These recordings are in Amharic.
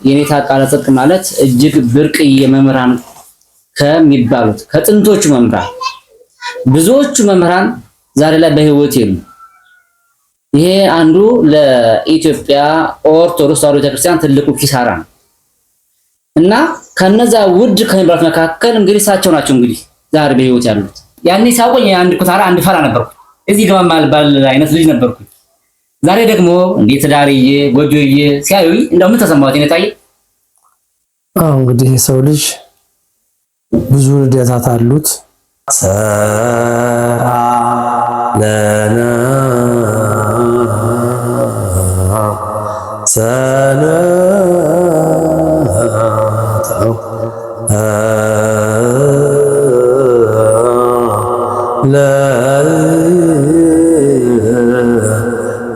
የኔታ ቃለ ጽድቅ ማለት እጅግ ብርቅዬ መምህራን ከሚባሉት ከጥንቶቹ መምህራን ብዙዎቹ መምህራን ዛሬ ላይ በህይወት የሉ። ይሄ አንዱ ለኢትዮጵያ ኦርቶዶክስ ተዋሕዶ ቤተክርስቲያን ትልቁ ኪሳራ ነው እና ከነዛ ውድ ከሚባሉት መካከል እንግዲህ እሳቸው ናቸው እንግዲህ ዛሬ በህይወት ያሉት። ያኔ ሳውቆኝ አንድ ኩታራ አንድ ፈራ ነበርኩ። እዚህ ገባ ማልባል አይነት ልጅ ነበርኩ። ዛሬ ደግሞ እንዴት ዳርዬ ጎጆዬ ሲያዩኝ እንደው ምን ተሰማሁት የኔታዬ? እንግዲህ የሰው ልጅ ብዙ ልደታት አሉት። ሰራ ለነ ሰነተው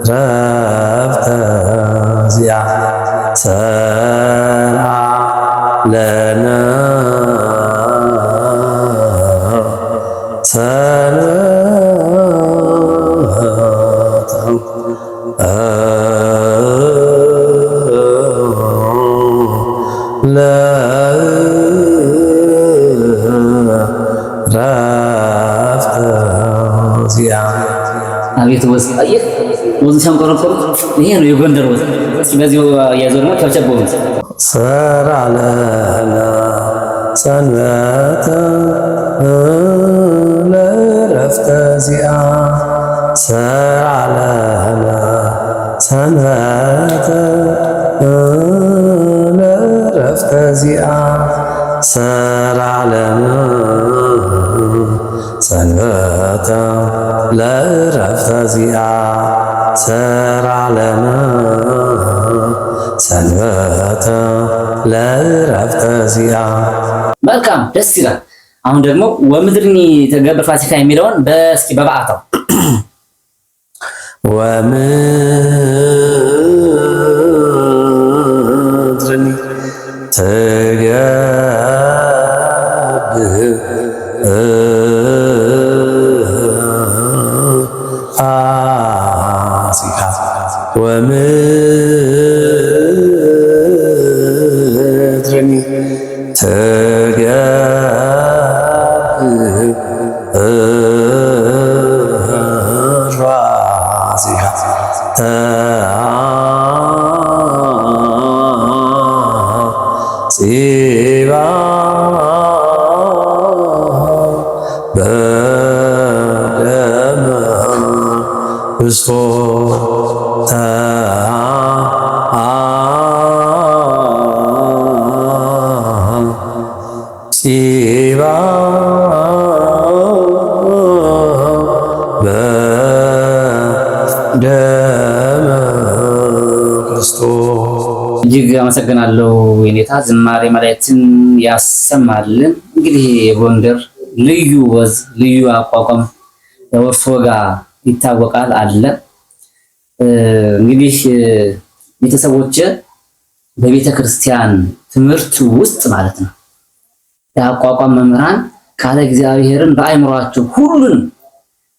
ለረፍተ ዚአ ሰራ ለነ ሰነተው ለረፍተ ዚአ አቤት ወዝ አየህ ወዝ ሲያንቆረቆሩ ይሄ ነው የጎንደር ወዝ። በዚህ ያዘው ደግሞ ከብቸቦ ሰራ ለነ ሰንበተ ለረፍተ ዚአ ሰራ ለነ ሰንበተ ለረፍተ ዚአ ሰራ ለነ ሰንበተ ለረፍተ ዚአ ሰራ ለነ ሰንበተ ለረፍተ ዚአ። መልካም ደስ ይላል። አሁን ደግሞ ወምድርኒ ተገብር ፋሲካ የሚለውን በእስኪ በበዓታው ወምድርኒ ተገብር ፋሲካ ወምድርኒ ተገብር ፋሲካ ተአጽባ በደመ ክርስቶስ ተአጽባ በደመ ክርስቶስ። እጅግ አመሰግናለሁ የኔታ። ዝማሬ መላእክትን ያሰማልን። እንግዲህ የጎንደር ልዩ ወዝ ልዩ አቋቋም ወርሶ ጋር ይታወቃል አለ። እንግዲህ ቤተሰቦች በቤተ ክርስቲያን ትምህርት ውስጥ ማለት ነው የአቋቋም መምህራን ቃለ እግዚአብሔርን በአእምሯቸው ሁሉን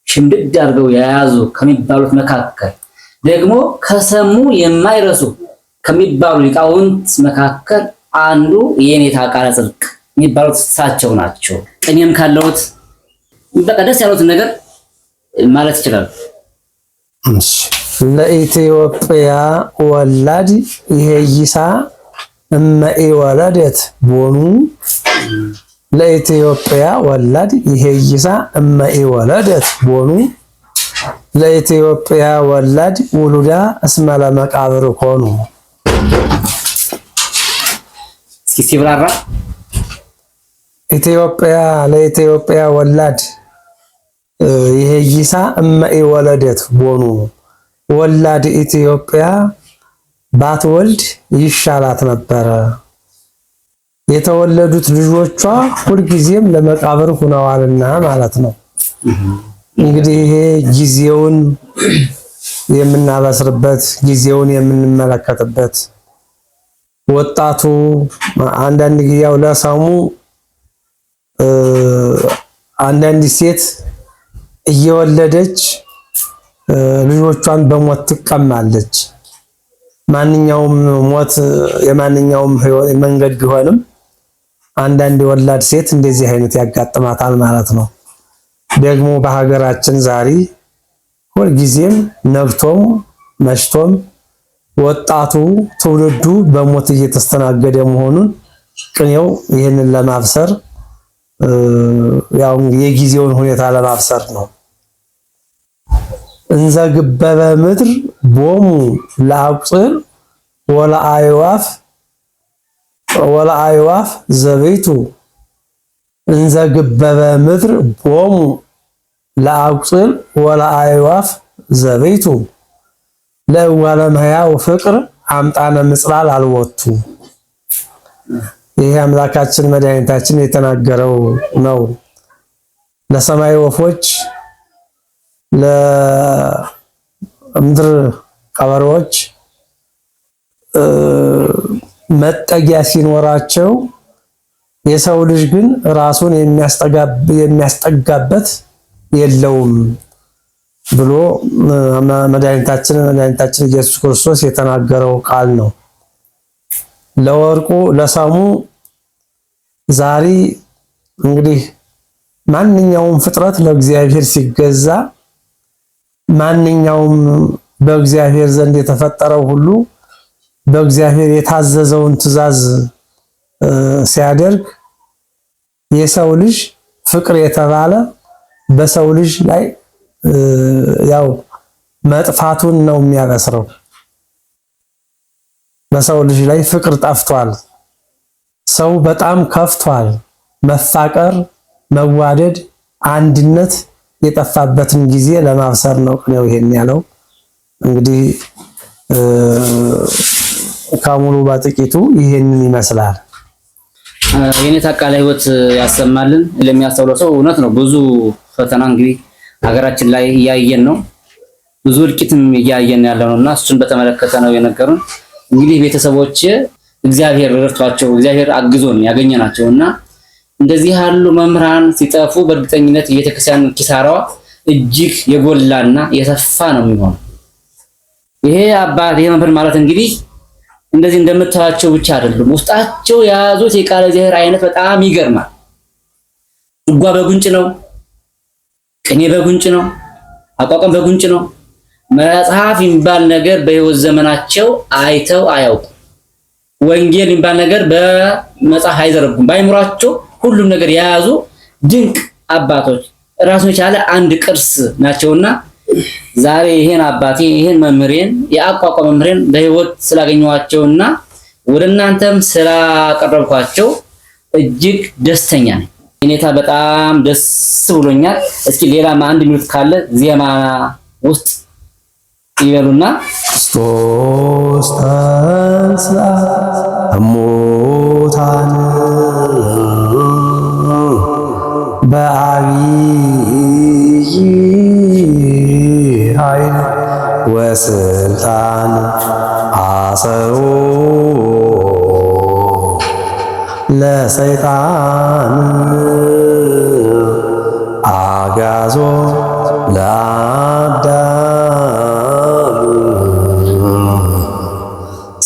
ሽምድድ አድርገው የያዙ ከሚባሉት መካከል ደግሞ ከሰሙ የማይረሱ ከሚባሉ ሊቃውንት መካከል አንዱ የኔታ ቃለ ጽድቅ የሚባሉት እሳቸው ናቸው። ቅኔም ካለውት በቃ ደስ ያሉትን ነገር ማለት ይችላል። ለኢትዮጵያ ወላድ ይሄይሳ እመኢ ወለደት ቦኑ ለኢትዮጵያ ወላድ ይሄይሳ እመኢ ወለደት ቦኑ ለኢትዮጵያ ወላድ ውሉዳ እስመ ለመቃብር ኮኑ። እስኪ ሲብራራ ኢትዮጵያ ለኢትዮጵያ ወላድ ይሄይሳ እመኢ ወለደት ቦኑ ወላድ ኢትዮጵያ ባትወልድ ይሻላት ነበረ። የተወለዱት ልጆቿ ሁልጊዜም ለመቃብር ሆነዋልና ማለት ነው። እንግዲህ ይሄ ጊዜውን የምናበስርበት ጊዜውን የምንመለከትበት ወጣቱ አንዳንድ ጊዜው ለሰሙ አንዳንድ ሴት እየወለደች ልጆቿን በሞት ትቀማለች። ማንኛውም ሞት የማንኛውም መንገድ ቢሆንም አንዳንድ የወላድ ሴት እንደዚህ አይነት ያጋጥማታል ማለት ነው። ደግሞ በሀገራችን ዛሬ ሁልጊዜም ነግቶም መሽቶም ወጣቱ ትውልዱ በሞት እየተስተናገደ መሆኑን ቅኔው ይህንን ለማብሰር ያው የጊዜውን ሁኔታ ለማብሰር ነው። እንዘ ግበበ ምድር ቦሙ ለአቁጽር ወለአይዋፍ ዘቤቱ እንዘ ግበበ ምድር ቦሙ ለአቁጽር ወለአይዋፍ ዘቤቱ ለወለመያው ፍቅር አምጣነ ምጽላል አልወቱ። ይሄ አምላካችን መድኃኒታችን የተናገረው ነው። ለሰማይ ወፎች፣ ለምድር ቀበሮች መጠጊያ ሲኖራቸው የሰው ልጅ ግን ራሱን የሚያስጠጋበት የለውም ብሎ መድኃኒታችን ኢየሱስ ክርስቶስ የተናገረው ቃል ነው። ለወርቁ ለሰሙ ዛሬ እንግዲህ ማንኛውም ፍጥረት ለእግዚአብሔር ሲገዛ ማንኛውም በእግዚአብሔር ዘንድ የተፈጠረው ሁሉ በእግዚአብሔር የታዘዘውን ትእዛዝ ሲያደርግ የሰው ልጅ ፍቅር የተባለ በሰው ልጅ ላይ ያው መጥፋቱን ነው የሚያበስረው። በሰው ልጅ ላይ ፍቅር ጠፍቷል። ሰው በጣም ከፍቷል። መፋቀር፣ መዋደድ፣ አንድነት የጠፋበትን ጊዜ ለማብሰር ነው ቅኔው ይሄን ያለው። እንግዲህ ከሙሉ በጥቂቱ ይሄንን ይመስላል። የኔታ ቃለ ሕይወት ያሰማልን። ለሚያስተውለው ሰው እውነት ነው። ብዙ ፈተና እንግዲህ ሀገራችን ላይ እያየን ነው። ብዙ እልቂትም እያየን ያለው ነውና እሱን በተመለከተ ነው የነገሩን። እንግዲህ ቤተሰቦች እግዚአብሔር ረድቷቸው እግዚአብሔር አግዞን ያገኘናቸውና እንደዚህ ያሉ መምህራን ሲጠፉ በእርግጠኝነት የቤተክርስቲያን ኪሳራዋ እጅግ የጎላና የሰፋ ነው የሚሆነው። ይሄ አባት ይሄ መምህር ማለት እንግዲህ እንደዚህ እንደምታዩቸው ብቻ አይደሉም። ውስጣቸው የያዙት የቃለ እግዚአብሔር አይነት በጣም ይገርማል። ድጓ በጉንጭ ነው፣ ቅኔ በጉንጭ ነው፣ አቋቋም በጉንጭ ነው። መጽሐፍ የሚባል ነገር በህይወት ዘመናቸው አይተው አያውቁም። ወንጌል የሚባል ነገር በመጽሐፍ አይዘረጉም። ባይምሯቸው ሁሉም ነገር የያዙ ድንቅ አባቶች ራሱን የቻለ አንድ ቅርስ ናቸውና ዛሬ ይሄን አባቴ ይሄን መምህሬን የአቋቋም መምህሬን በህይወት ስላገኘኋቸውና ወደ እናንተም ስላቀረብኳቸው እጅግ ደስተኛ ነኝ። ሁኔታ በጣም ደስ ብሎኛል። እስኪ ሌላም አንድ ሚኒት ካለ ዜማ ውስጥ ይበሉና ክርስቶስ ተንሥአ እሙታን በዐቢይ ኃይል ወስልጣን አሰሮ ለሰይጣን አጋዞ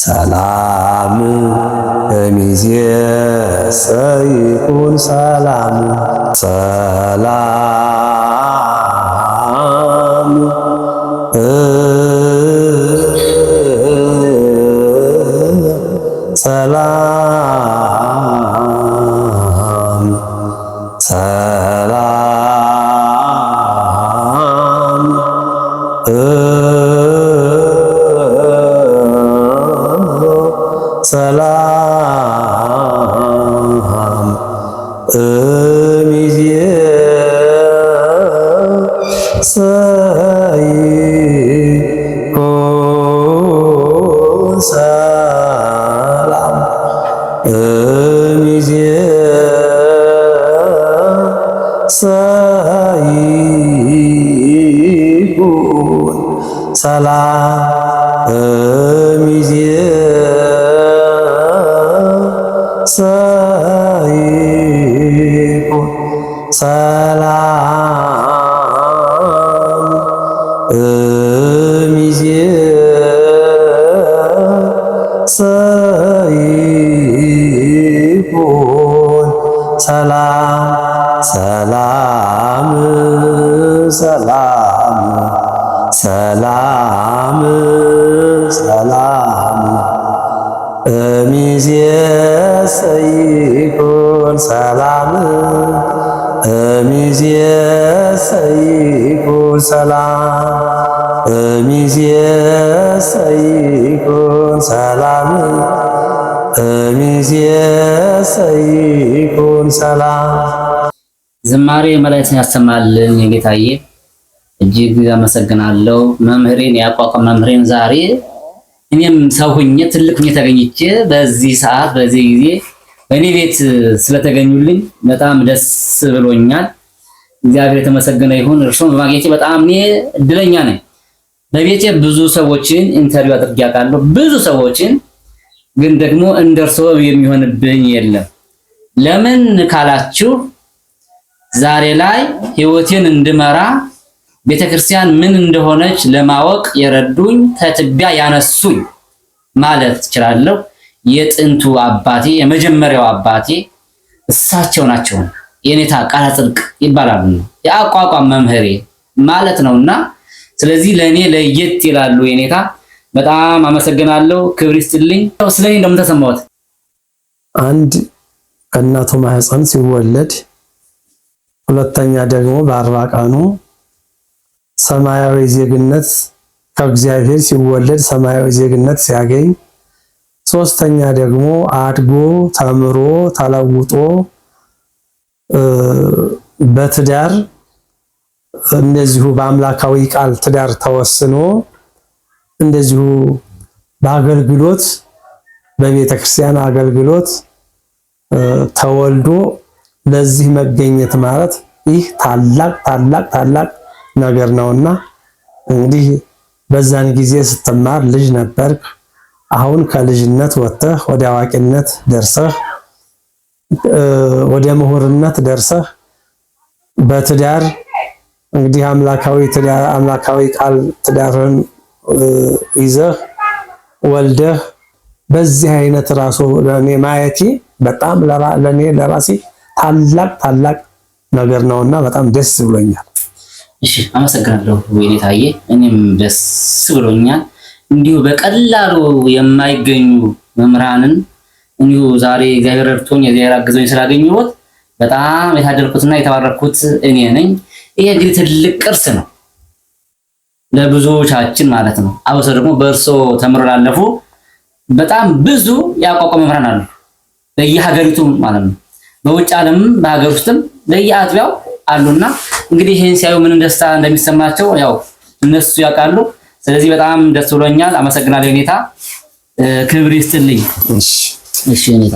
ሰላም እምይእዜሰ ይኩን ሰላም ሰላም ሰላም ሰላም ሰላም እምይእዜሰ ይኩን ሰላም እምይእዜሰ ይኩን ሰላም እምይእዜሰ ይኩን ሰላም እምይእዜሰ ሰላም ሰላም ሰላም ሰላም እምይእዜሰ ይኩን ሰላም እምይእዜሰ ይኩን ሰላም እምይእዜሰ ይኩን ሰላም እምይእዜሰ ይኩን ሰላም። ዝማሬ መላእክትን ያሰማልን የጌታዬ እጅግ አመሰግናለሁ። መምህሬን ያቋቋም መምህሬን ዛሬ እኔም ሰው ሁኜ ትልቅ ሁኜ ተገኝቼ በዚህ ሰዓት በዚህ ጊዜ በእኔ ቤት ስለተገኙልኝ በጣም ደስ ብሎኛል። እግዚአብሔር የተመሰገነ ይሁን። እርሱን በማግኘቴ በጣም እኔ እድለኛ ነኝ። በቤቴ ብዙ ሰዎችን ኢንተርቪው አድርጌ አውቃለሁ፣ ብዙ ሰዎችን ግን ደግሞ እንደርሶ የሚሆንብኝ የለም። ለምን ካላችሁ ዛሬ ላይ ህይወቴን እንድመራ ቤተክርስቲያን ምን እንደሆነች ለማወቅ የረዱኝ ከትቢያ ያነሱኝ ማለት እችላለሁ። የጥንቱ አባቴ የመጀመሪያው አባቴ እሳቸው ናቸው። የኔታ ቃለ ጽድቅ ይባላሉ። የአቋቋም መምህሬ ማለት ነውና ስለዚህ ለኔ ለየት ይላሉ የኔታ። በጣም አመሰግናለሁ። ክብር ይስጥልኝ። ስለኔ እንደምን ተሰማዎት? አንድ ከእናቱ ማህፀን ሲወለድ፣ ሁለተኛ ደግሞ በ40 ቀኑ ሰማያዊ ዜግነት ከእግዚአብሔር ሲወለድ ሰማያዊ ዜግነት ሲያገኝ፣ ሶስተኛ ደግሞ አድጎ ተምሮ ተለውጦ በትዳር እንደዚሁ በአምላካዊ ቃል ትዳር ተወስኖ እንደዚሁ በአገልግሎት በቤተ ክርስቲያን አገልግሎት ተወልዶ ለዚህ መገኘት ማለት ይህ ታላቅ ታላቅ ታላቅ ነገር ነውና እንግዲህ በዛን ጊዜ ስትማር ልጅ ነበርክ። አሁን ከልጅነት ወጥተህ ወደ አዋቂነት ደርሰህ ወደ ምሁርነት ደርሰህ በትዳር እንግዲህ አምላካዊ ቃል ትዳርን ይዘህ ወልደህ በዚህ አይነት ራሱ ለኔ ማየቴ በጣም ለኔ ለራሴ ታላቅ ታላቅ ነገር ነውና በጣም ደስ ብሎኛል። እሺ አመሰግናለሁ ወይኔታዬ። እኔም ደስ ብሎኛል። እንዲሁ በቀላሉ የማይገኙ መምህራንን እንዲሁ ዛሬ እግዚአብሔር ረድቶኝ እግዚአብሔር አግዞኝ ስላገኘሁት በጣም የታደልኩትና የተባረኩት እኔ ነኝ። ይሄ እንግዲህ ትልቅ ቅርስ ነው ለብዙዎቻችን ማለት ነው። አብሶ ደግሞ በእርሶ ተምሮ ላለፉ በጣም ብዙ ያቋቋም መምህራን አሉ በየሀገሪቱ ማለት ነው። በውጭ ዓለም በሀገር ውስጥም በየአጥቢያው አሉና እንግዲህ ይሄን ሲያዩ ምን ደስታ እንደሚሰማቸው ያው እነሱ ያውቃሉ። ስለዚህ በጣም ደስ ብሎኛል። አመሰግናለሁ ኔታ። ክብር ይስጥልኝ። እሺ ኔታ።